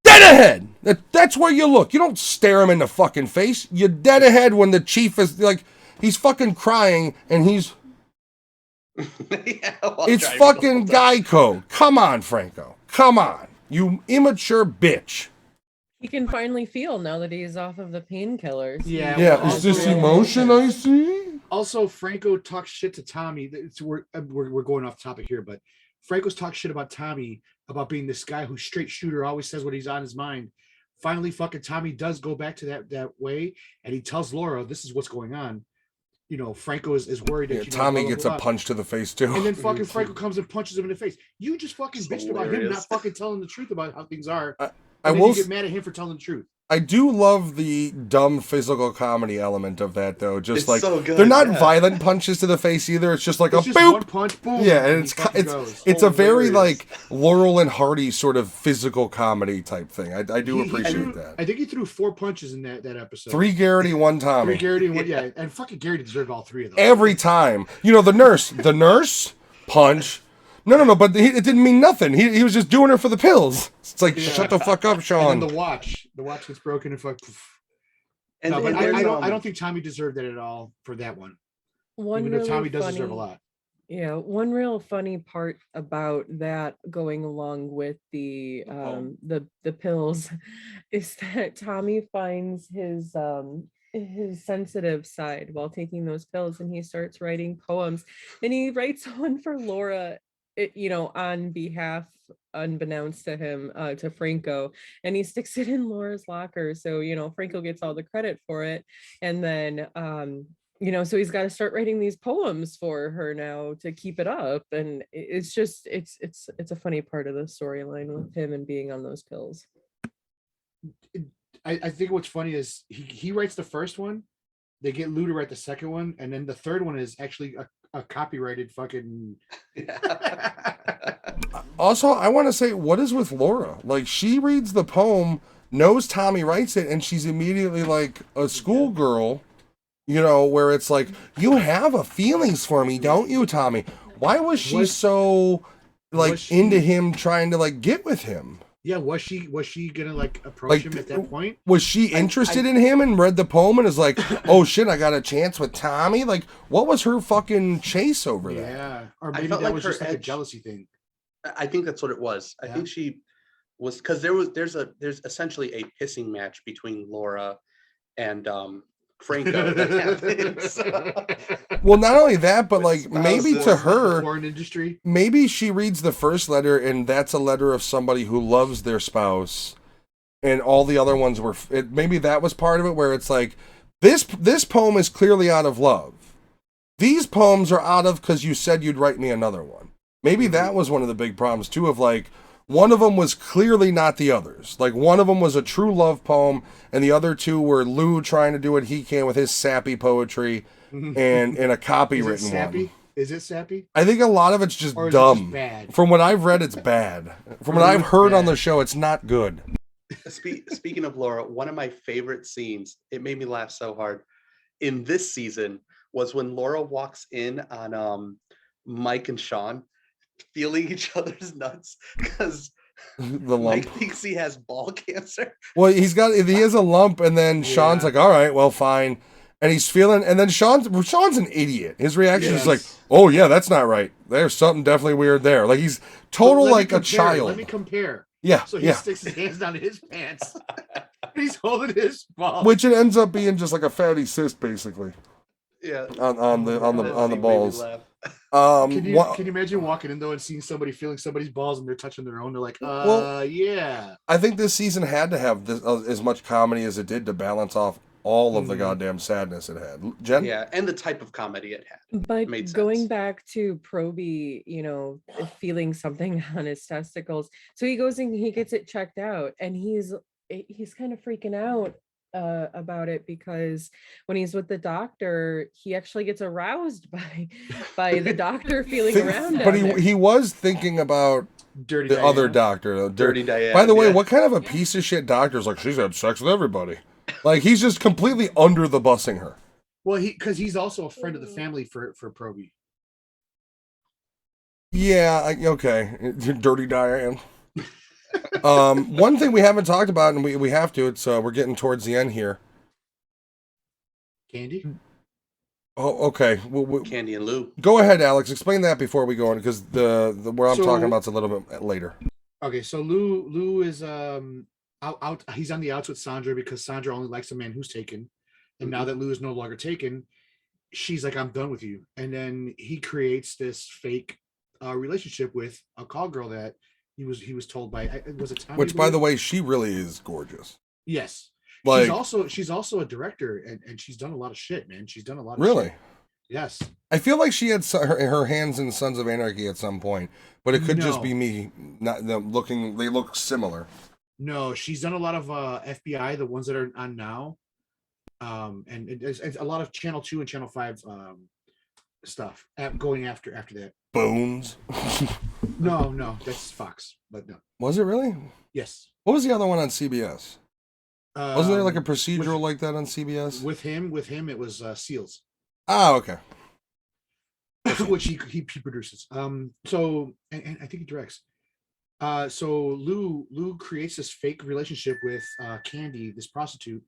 Dead ahead. That's where you look. You don't stare him in the fucking face. You're dead ahead when the chief is like, he's fucking crying and he's. It's fucking guy code. Come on, Franco. Come on. You immature bitch. He can finally feel now that he's off of the painkillers. Yeah. Is this emotion I see? Also, Franco talks shit to Tommy. We're going off topic here, but Franco's talk shit about Tommy, about being this guy who's straight shooter, always says what he's on his mind. Finally, fucking Tommy does go back to that way, and he tells Laura, "This is what's going on." Franco is worried that Tommy blah, gets blah, a blah. punch to the face too. And then fucking Franco comes and punches him in the face. You just fucking bitched about him hilarious. not fucking telling the truth about how things are. I And then will you get mad at him for telling the truth. I do love the dumb physical comedy element of that, though. Just It's like so good, they're not yeah. violent punches to the face either. It's just like It's a just boop. one punch, boom. Yeah, and he fucking goes. it's a very Hilarious. like Laurel and Hardy sort of physical comedy type thing. I do He appreciate threw- that. I think he threw 4 punches in that episode. 3 Garrity, 1 Tommy. 3 Garrity and 1, yeah. And fucking Garrity deserved all 3 of those. Every time. The nurse, punch. No, but it didn't mean nothing. He was just doing her for the pills. It's like, Yeah. shut the fuck up, Sean. And then the watch gets broken and fuck. And, No, but and I there's, don't think Tommy deserved it at all for that one. One Even though really Tommy does funny, deserve a lot. Yeah, one real funny part about that going along with the pills is that Tommy finds his sensitive side while taking those pills, and he starts writing poems, and he writes one for Laura, on behalf, unbeknownst to him, to Franco, and he sticks it in Laura's locker, so Franco gets all the credit for it, and then so he's got to start writing these poems for her now to keep it up, and it's just it's a funny part of the storyline with him and being on those pills. I think what's funny is he writes the first one, they get Lou to write the second one, and then the third one is actually a copyrighted fucking. Also, I want to say, what is with Laura? Like, she reads the poem, knows Tommy writes it, and she's immediately like a schoolgirl, where it's like, you have a feelings for me, don't you, Tommy? Why was she so into him, trying to like get with him? Yeah, was she gonna like approach him at that point? Was she interested in him and read the poem and is like, oh shit, I got a chance with Tommy? Like, what was her fucking chase over that? Yeah, or I maybe felt that like was her just like a edge- jealousy thing. I think that's what it was. I think she was, because there's essentially a pissing match between Laura and Franco that happens. Well, not only that, but like maybe to The her, porn industry. maybe she reads the first letter and that's a letter of somebody who loves their spouse, and all the other ones were. Maybe that was part of it, where it's like this poem is clearly out of love. These poems are out of because you said you'd write me another one. Maybe that was one of the big problems too. Of like, one of them was clearly not the others. Like, one of them was a true love poem, and the other 2 were Lou trying to do what he can with his sappy poetry, and a copywritten Is it sappy? one. Is it sappy? I think a lot of it's just Or is it dumb. just bad? From what I've read, it's bad. From what I've heard on the show, it's not good. Speaking of Laura, one of my favorite scenes, it made me laugh so hard, in this season was when Laura walks in on Mike and Sean feeling each other's nuts because The lump. Mike thinks he has ball cancer. Well, he has a lump, and then Sean's like, all right, well, fine. And he's feeling, and then Sean's an idiot. His reaction is like, oh yeah, that's not right. There's something definitely weird there. Like, he's total like a child. Let me compare. Yeah, So he yeah. sticks his hands down his pants. And he's holding his ball. Which it ends up being just like a fatty cyst, basically, Yeah. on the That scene made me balls. laugh. Can you imagine walking in though and seeing somebody feeling somebody's balls and they're touching their own? They're like, yeah. I think this season had to have this, as much comedy as it did to balance off all of the goddamn sadness it had. Jen? Yeah, and the type of comedy it had. But Made going sense. back to Proby, feeling something on his testicles, so he goes and he gets it checked out, and he's kind of freaking out about it, because when he's with the doctor, he actually gets aroused by the doctor feeling around him. But he was thinking about Dirty the Diana. other doctor, though. Dirty Diane. By the way, yeah. what kind of a piece of shit doctor is like, she's had sex with everybody? Like, he's just completely under the bussing her. Well, because he's also a friend of the family for Proby. Yeah, okay. Dirty Diane. One thing we haven't talked about, and we have to, it's we're getting towards the end here. Candy? Oh, okay. Candy and Lou. Go ahead, Alex. Explain that before we go on, because the where I'm So- talking about is a little bit later. Okay, so Lou is out. He's on the outs with Sandra because Sandra only likes a man who's taken, and now that Lou is no longer taken, she's like, "I'm done with you." And then he creates this fake a relationship with a call girl that he was told by was it Tommy? Which, by the way, she really is gorgeous. Yes. Like, She's also a director, and she's done a lot of shit, man. She's done a lot of really. shit. Yes. I feel like she had her hands in Sons of Anarchy at some point, but it could just No. be me not them looking. They look similar. No, she's done a lot of FBI, the ones that are on now, and it's a lot of Channel 2 and Channel 5 stuff going after that. Bones. No, that's Fox, but no. Was it really? Yes. What was the other one on CBS? Wasn't there like a Um, procedural with, like that on CBS? with him, it was Seals, Ah, okay. which he produces. So and I think he directs. So Lou creates this fake relationship with Candy, this prostitute,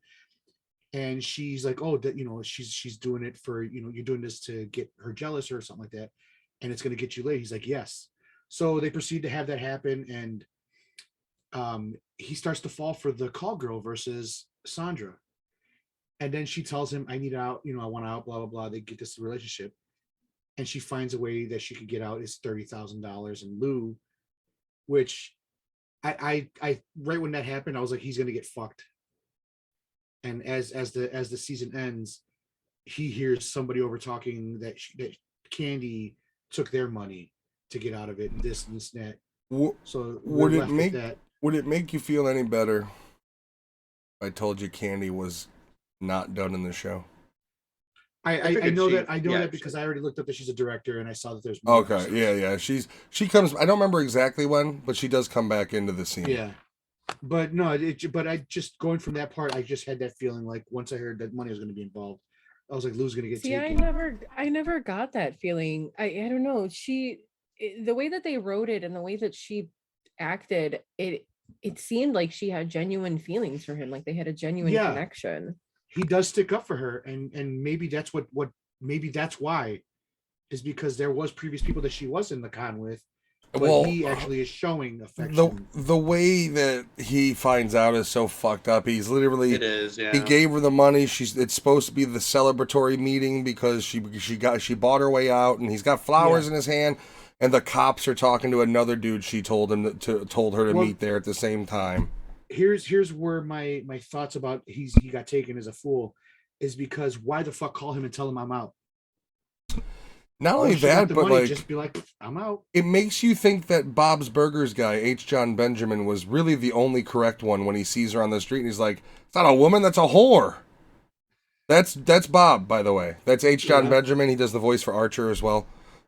and she's like, oh, that she's doing it for you're doing this to get her jealous or something like that, and it's going to get you laid. He's like, yes. So they proceed to have that happen, and he starts to fall for the call girl versus Sandra, and then she tells him, I need out, I want out, blah blah blah. They get this relationship, and she finds a way that she could get out. Is $30,000, and Lou, which I right when that happened, I was like, he's gonna get fucked. And as the season ends, he hears somebody over talking that that Candy took their money to get out of it, and this and this and that. So Would we're it left with make that. would it make you feel any better if I told you Candy was not done in the show? I figured know she- that yeah, that because I already looked up that she's a director, and I saw that there's more Okay, episodes. yeah. She comes. I don't remember exactly when, but she does come back into the scene. Yeah. But no, but I just going from that part, I just had that feeling like once I heard that money was going to be involved, I was like, Lou's going to get See, taken. I never got that feeling. I don't know. The way that they wrote it and the way that she acted, it seemed like she had genuine feelings for him, like they had a genuine Yeah. connection. He does stick up for her, and maybe that's what maybe that's why, is because there was previous people that she was in the con with, but Well, he actually is showing affection. the way that he finds out is so fucked up. He's literally It is, yeah. he gave her the money. It's supposed to be the celebratory meeting because she bought her way out, and he's got flowers in his hand, and the cops are talking to another dude she told her to Well, meet there at the same time. Here's where my thoughts about he got taken as a fool is because why the fuck call him and tell him I'm out? Not Oh, only she got that, the but money, like just be like, I'm out. it makes you think that Bob's Burgers guy, H. John Benjamin, was really the only correct one when he sees her on the street and he's like, it's not a woman, that's a whore. That's Bob, by the way. That's H. John Yeah. Benjamin. He does the voice for Archer as well.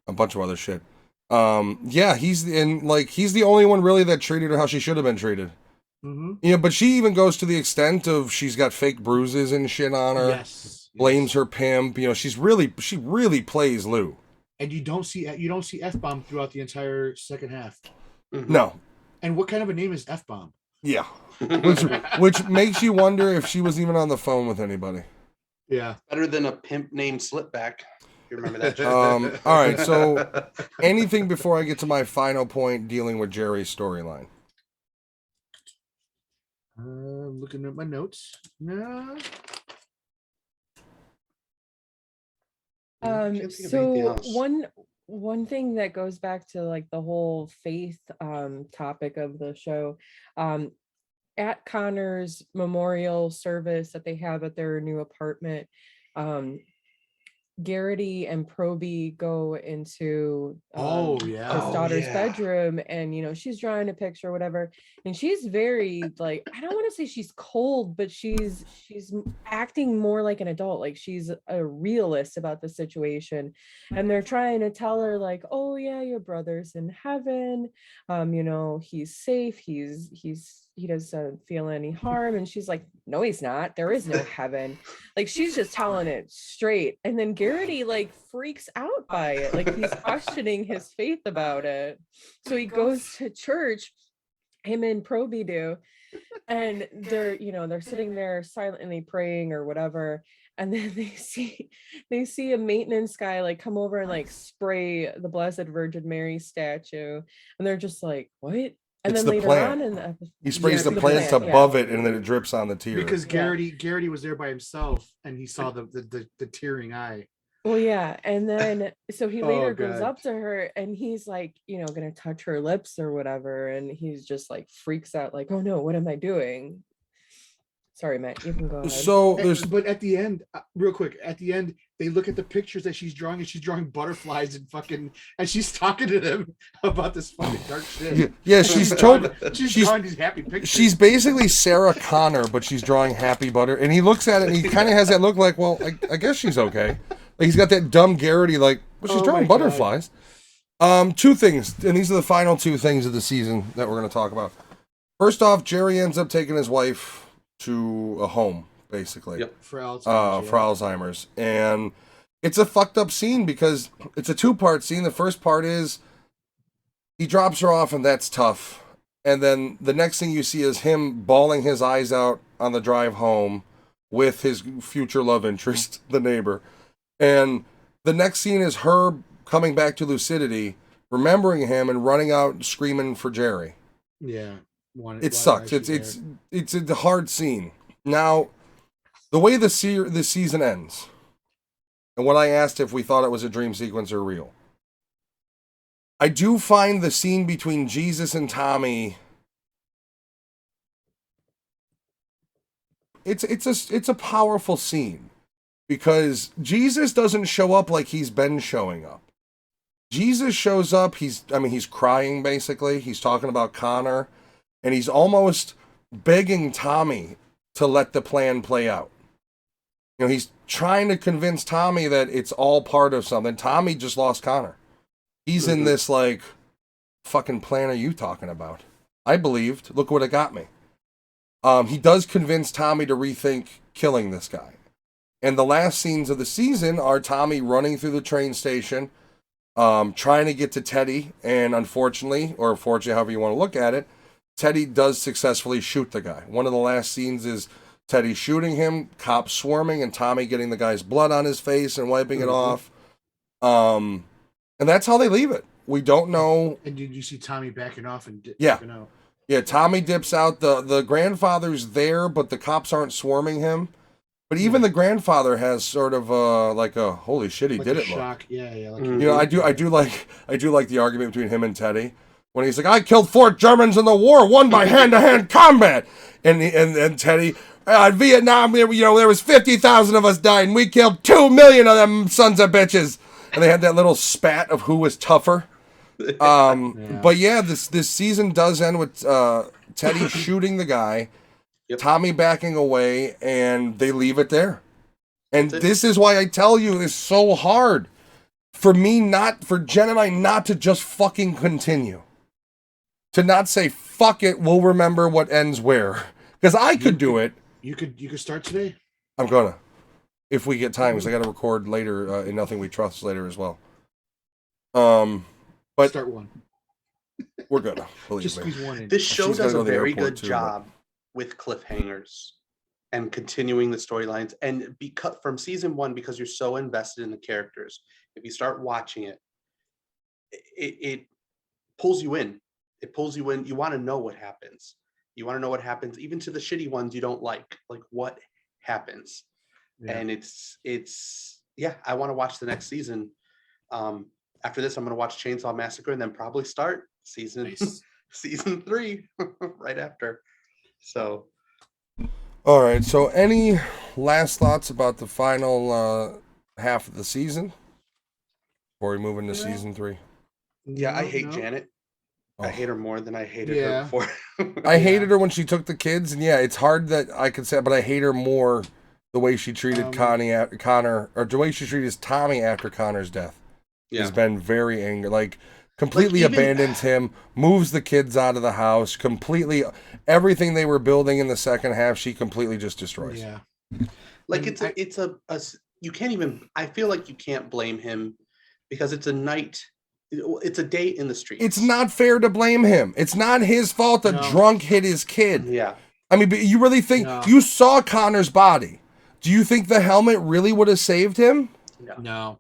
A bunch of other shit. Yeah, he's the only one really that treated her how she should have been treated. Mm-hmm. But she even goes to the extent of she's got fake bruises and shit on her. Yes. Blames her pimp. She really plays Lou. And you don't see F-bomb throughout the entire second half. Mhm. No. And what kind of a name is F-bomb? Yeah. Which makes you wonder if she was even on the phone with anybody. Yeah. Better than a pimp named Slipback. You remember that? shit? All right, so anything before I get to my final point dealing with Jerry's storyline? Looking at my notes. No. can't think of anything So else. one thing that goes back to like the whole faith topic of the show, at Connor's memorial service that they have at their new apartment, Garrity and Proby go into his Oh, daughter's yeah. bedroom, and she's drawing a picture or whatever, and she's very like, I don't want to say she's cold, but she's acting more like an adult, like she's a realist about the situation. And they're trying to tell her like, oh yeah, your brother's in heaven, he's safe, he doesn't feel any harm. And she's like, no, he's not, there is no heaven. Like she's just telling it straight. And then Garrity like freaks out by it, like he's questioning his faith about it. So he goes to church, him and Proby do, and they're sitting there silently praying or whatever. And then they see a maintenance guy like come over and like spray the Blessed Virgin Mary statue, and they're just like, what? And It's then the later plant. on in the episode, He sprays Yeah, the the plants plant, yeah. above it, and then it drips on the tear. Because Yeah. Garrity was there by himself, and he saw the tearing eye. Well, yeah, and then so he Oh, later goes God. up to her and he's like, gonna touch her lips or whatever, and he's just like freaks out, like, oh no, what am I doing? Sorry, Matt, you can go ahead. So there's But at the end, real quick, at the end, they look at the pictures that she's drawing, and she's drawing butterflies and fucking, and she's talking to them about this fucking dark shit. yeah, she's told She's drawing these happy pictures. she's basically Sarah Connor, but she's drawing happy butter, and he looks at it and he kind of has that look like, well, I guess she's okay. Like he's got that dumb Garrity, like, well, she's Oh drawing my God. butterflies. Two things, and these are the final two things of the season that we're going to talk about. First off, Jerry ends up taking his wife to a home, basically. Yep. For Alzheimer's. For Alzheimer's. And it's a fucked up scene because it's a two-part scene. The first part is he drops her off, and that's tough. And then the next thing you see is him bawling his eyes out on the drive home with his future love interest, the neighbor. And the next scene is her coming back to lucidity, remembering him, and running out screaming for Jerry. Yeah. It sucks. It's a hard scene. Now, the way the season ends, and when I asked if we thought it was a dream sequence or real, I do find the scene between Jesus and Tommy. It's a powerful scene because Jesus doesn't show up like he's been showing up. Jesus shows up. He's crying basically. He's talking about Connor. And he's almost begging Tommy to let the plan play out. He's trying to convince Tommy that it's all part of something. Tommy just lost Connor. He's in this, like, fucking plan are you talking about? I believed. Look what it got me. He does convince Tommy to rethink killing this guy. And the last scenes of the season are Tommy running through the train station, trying to get to Teddy. And unfortunately, or fortunately, however you want to look at it, Teddy does successfully shoot the guy. One of the last scenes is Teddy shooting him, cops swarming, and Tommy getting the guy's blood on his face and wiping it off. And that's how they leave it. We don't know. And did you see Tommy backing off and Yeah. dipping out? Yeah, Tommy dips out. The grandfather's there, but the cops aren't swarming him. But even the grandfather has sort of like a holy shit, he Like did a it look. shock. Yeah. Like I do like the argument between him and Teddy. When he's like, I killed 4 Germans in the war, won by hand-to-hand combat. And Teddy, in Vietnam, there was 50,000 of us died, and we killed 2 million of them sons of bitches. And they had that little spat of who was tougher. But yeah, this season does end with Teddy shooting the guy, Tommy backing away, and they leave it there. And this is why I tell you, it's so hard for Jen and I not to just fucking continue. To not say, fuck it, we'll remember what ends where. Because I could do it. You could start today? I'm gonna. If we get time, because I gotta record later in Nothing We Trust later as well. But Start one. We're gonna, believe Just me. squeeze one in. This show She's gotta does go a to the very airport good too, job with cliffhangers and continuing the storylines. And because from season 1, because you're so invested in the characters, if you start watching it, it pulls you in. It pulls you in. You want to know what happens. You want to know what happens, even to the shitty ones you don't like. Like what happens? Yeah. And it's I want to watch the next season. After this, I'm going to watch Chainsaw Massacre and then probably start season 3 right after. So, All right. So, any last thoughts about the final half of the season before we move into season 3? yeah, I hate No. Janet. Oh. I hate her more than I hated her Yeah. before. I hated her when she took the kids, and yeah, it's hard that I could say, but I hate her more the way she treated Connor, or the way she treated Tommy after Connor's death. Has been very angry, like completely abandons him, moves the kids out of the house, completely everything they were building in the second half, she completely just destroys. Yeah. Like And it's a you can't even. I feel like you can't blame him because it's a night. It's a day in the streets. It's not fair to blame him. It's not his fault a drunk hit his kid. Yeah. I mean, but you really think you saw Connor's body? Do you think the helmet really would have saved him? No.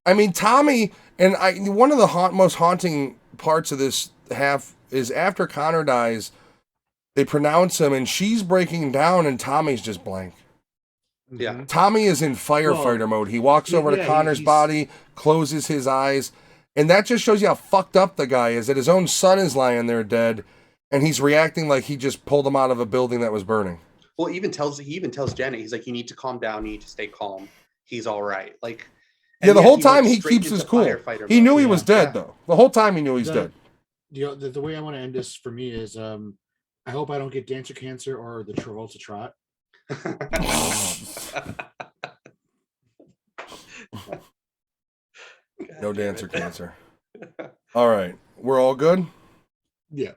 I mean, Tommy, and one of the most haunting parts of this half is after Connor dies, they pronounce him, and she's breaking down, and Tommy's just blank. Yeah. Mhm. Tommy is in firefighter mode. He walks over to Connor's he's- body, closes his eyes, and that just shows you how fucked up the guy is. That his own son is lying there dead, and he's reacting like he just pulled him out of a building that was burning. Well, he even tells Jenny, he's like, you need to calm down, you need to stay calm. He's all right. Like, Yeah, and the yet whole went time he straight keeps his into cool. firefighter He mode. knew he was dead Yeah. though. The whole time he knew he's The- dead. The way I want to end this for me is I hope I don't get dancer cancer or the Travolta trot. No dancer cancer. All right, we're all good. Yeah.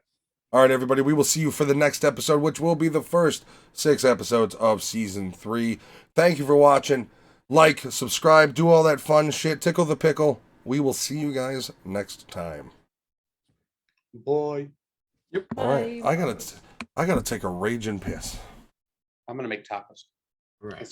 All right, everybody. We will see you for the next episode, which will be the first 6 episodes of season 3. Thank you for watching. Like, subscribe, do all that fun shit. Tickle the pickle. We will see you guys next time. Boy, All right, Bye. I gotta take a raging piss. I'm gonna make tacos. Right.